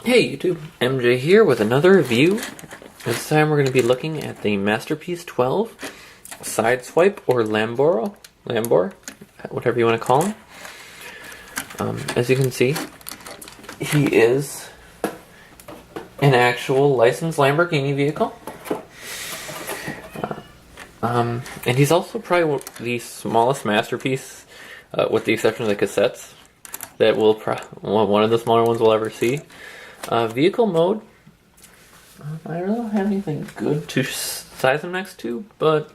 Hey YouTube, MJ here with another review. This time we're going to be looking at the Masterpiece 12 Sideswipe or Lambor, whatever you want to call him. As you can see, he is an actual licensed Lamborghini vehicle. And he's also probably the smallest masterpiece, with the exception of the cassettes, that one of the smaller ones we'll ever see. Vehicle mode, I really don't have anything good to size him next to, but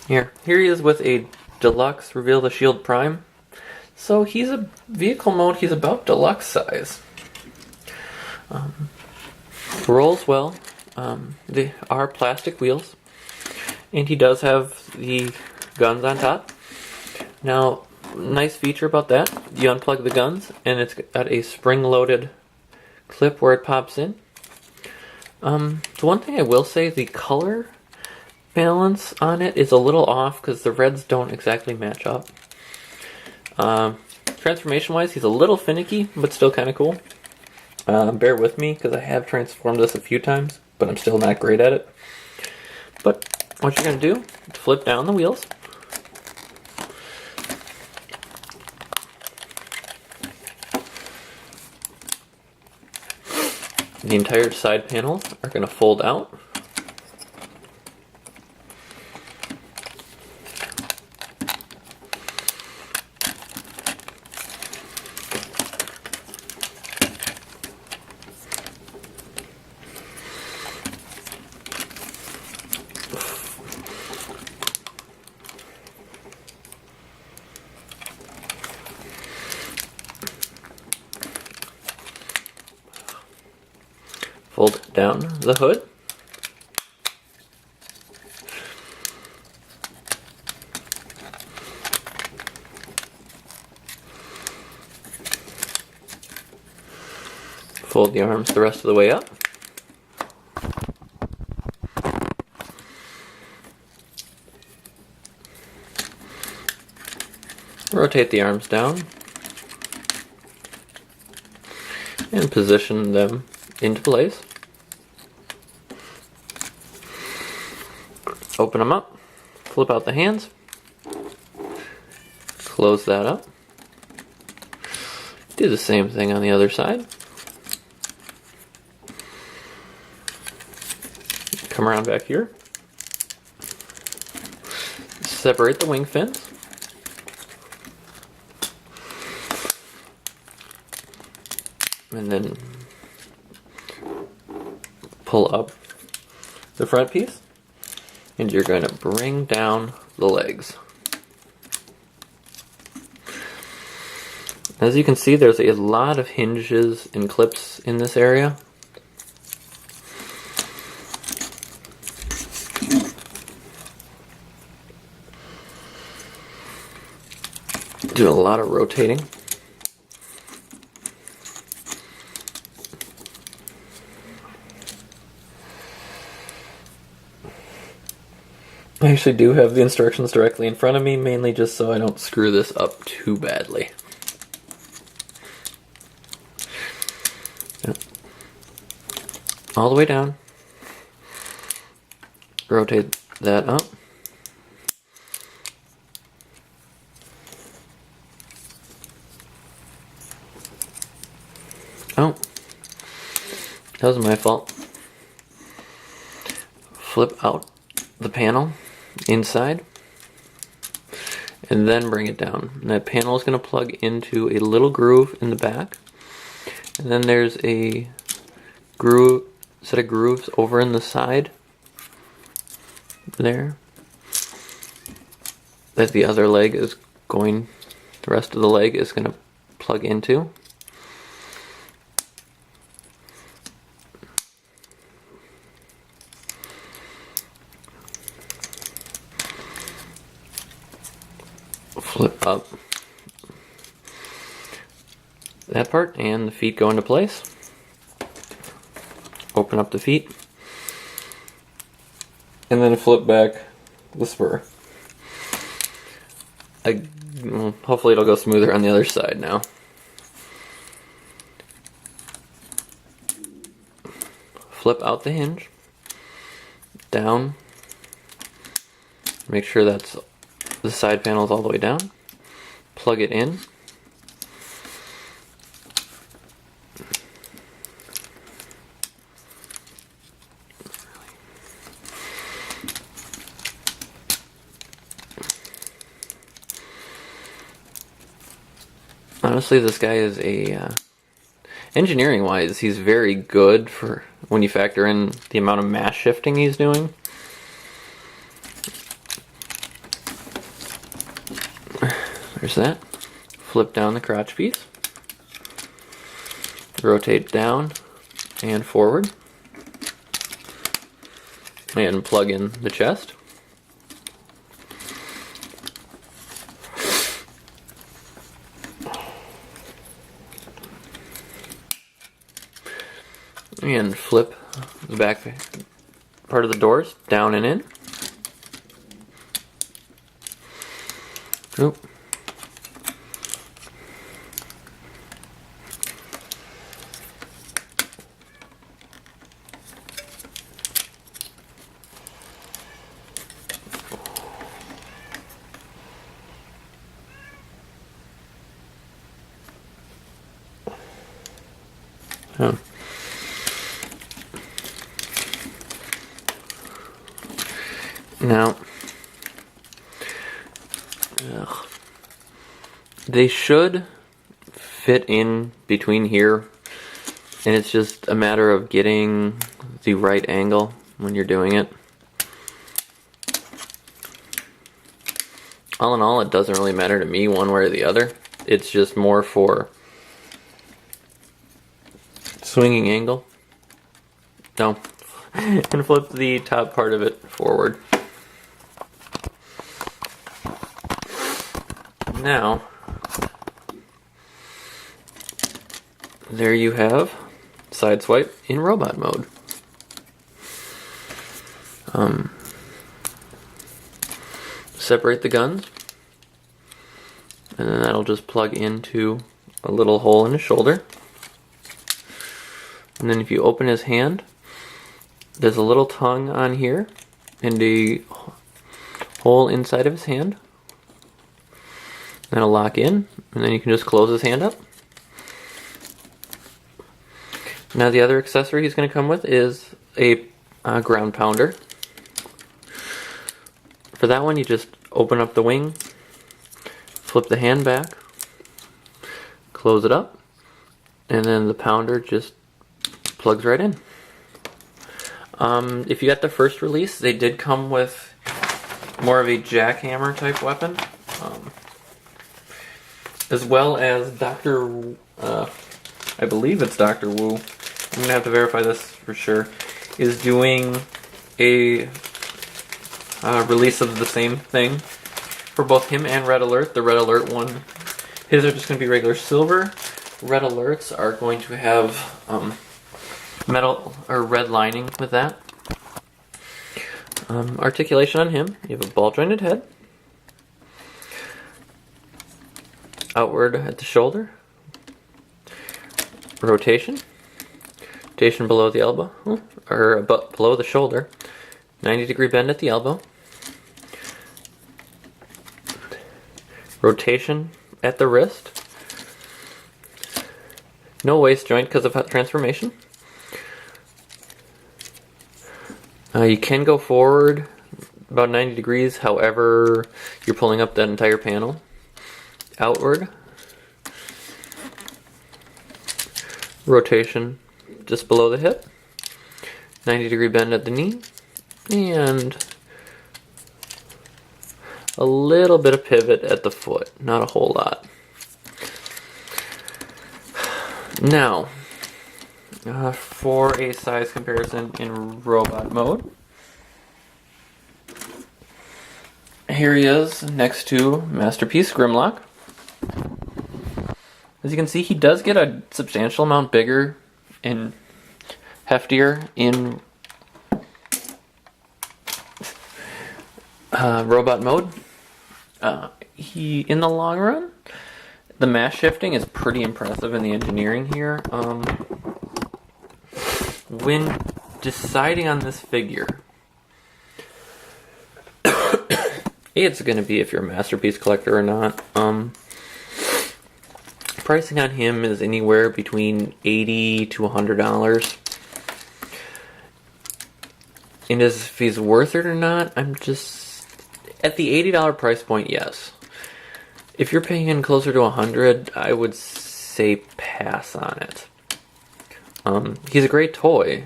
here he is with a deluxe Reveal the Shield Prime. So he's a vehicle mode, he's about deluxe size. Rolls well. They are plastic wheels, and he does have the guns on top. Now, nice feature about that, you unplug the guns and it's got a spring-loaded clip where it pops in. The one thing I will say, the color balance on it is a little off because the reds don't exactly match up. Transformation wise, he's a little finicky but still kind of cool. Bear with me because I have transformed this a few times, but I'm still not great at it. But what you're going to do is flip down the wheels. The entire side panels are going to fold out. Fold down the hood. Fold the arms the rest of the way up. Rotate the arms down and position them into place. Open them up, flip out the hands, close that up. Do the same thing on the other side. Come around back here. Separate the wing fins. And then pull up the front piece, and you're going to bring down the legs. As you can see, there's a lot of hinges and clips in this area. Do a lot of rotating. I actually do have the instructions directly in front of me, mainly just so I don't screw this up too badly. All the way down. Rotate that up. Oh, that was my fault. Flip out the panel inside and then bring it down. And that panel is going to plug into a little groove in the back, and then there's a set of grooves over in the side there that the other leg is the rest of the leg is going to plug into. Flip up that part and the feet go into place. Open up the feet and then flip back the spur. Hopefully it'll go smoother on the other side now. flip out the hinge, down, make sure that's the side panel is all the way down, plug it in, honestly, this guy is a engineering wise, he's very good for when you factor in the amount of mass shifting he's doing. There's that. Flip down the crotch piece, rotate down and forward, and plug in the chest. And flip the back part of the doors down and in. Oop. Oh. Now, they should fit in between here, and it's just a matter of getting the right angle when you're doing it. All in all, it doesn't really matter to me one way or the other. It's just more for swinging angle. No. And flip the top part of it forward. Now, there you have Sideswipe in robot mode. Separate the guns, and then that'll just plug into a little hole in his shoulder. And then if you open his hand, there's a little tongue on here and a hole inside of his hand. That'll lock in, and then you can just close his hand up. Now the other accessory he's going to come with is a ground pounder. For that one, you just open up the wing, flip the hand back, close it up, and then the pounder just plugs right in. If you got the first release, they did come with more of a jackhammer type weapon, as well as I believe it's Dr. Wu, I'm going to have to verify this for sure, is doing a release of the same thing for both him and Red Alert. The Red Alert one, his are just going to be regular silver. Red Alerts are going to have metal or red lining with that. Articulation on him, you have a ball jointed head, outward at the shoulder, rotation below the elbow, or below the shoulder, 90-degree bend at the elbow, rotation at the wrist, no waist joint because of transformation. You can go forward about 90 degrees, however, you're pulling up that entire panel. Outward, rotation just below the hip, 90-degree bend at the knee, and a little bit of pivot at the foot, not a whole lot. Now, for a size comparison in robot mode, here he is next to Masterpiece Grimlock. As you can see, he does get a substantial amount bigger and heftier in robot mode. In the long run, the mass shifting is pretty impressive in the engineering here. When deciding on this figure, it's going to be if you're a masterpiece collector or not. Pricing on him is anywhere between $80 to $100. And as if he's worth it or not, I'm just at the $80 price point. Yes. If you're paying in closer to $100, I would say pass on it. He's a great toy.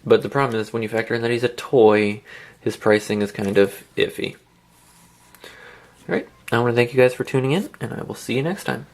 But the problem is when you factor in that he's a toy, his pricing is kind of iffy. Alright, I want to thank you guys for tuning in, and I will see you next time.